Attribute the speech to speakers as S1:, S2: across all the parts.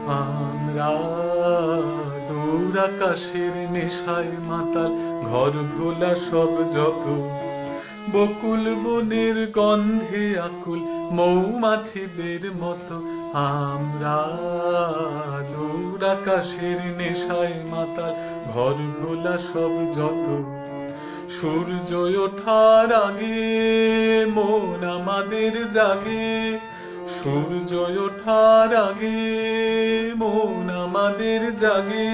S1: আমরা দূর আকাশের নেশায় মাতাল, ঘর ভোলা সব যত, বকুল বনের গন্ধে আকুল মৌমাছিদের মতো। আমরা দূর আকাশের নেশায় মাতাল, ঘর ভোলা সব যত, সূর্য ওঠার আগে মন আমাদের জাগে, সূর্য ওঠার আগে মন আমাদের জাগে,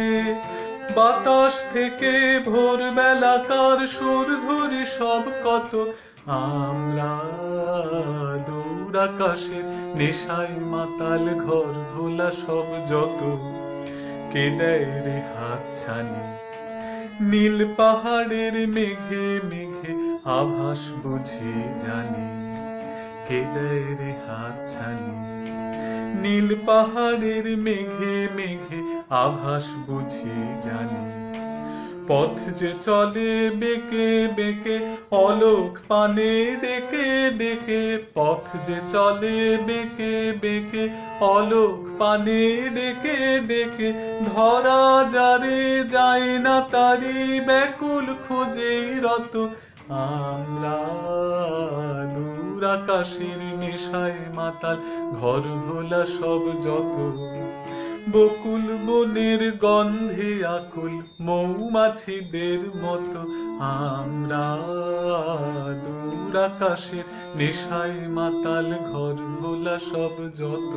S1: বাতাস থেকে ভোরবেলাকার সুর ধরি সব কত। আমরা দূর আকাশের নেশায় মাতাল, ঘর ভোলা সব যত, কে দেয় রে হাতছানি নীল পাহাড়ের মেঘে মেঘে আভাস বুঝি জানি, কে দেয় রে হাতছানি নীল পাহাড়ের মেঘে মেঘে আভাস বুঝি জানি। পথ যে চলে বেঁকে বেঁকে অলোক পানে ডেকে ডেকে, পথ যে চলে বেঁকে বেঁকে অলোক পানে ডেকে ডেকে, ধরা যারে যায় না তারি ব্যাকুল খোঁজে রত। আমরা দূর আকাশের নেশায় মাতাল, ঘর ভোলা সব যত, বকুল বনের গন্ধে আকুল মৌমাছিদের মতো। আমরা দূর আকাশের নেশায় মাতাল, ঘর ভোলা সব যত।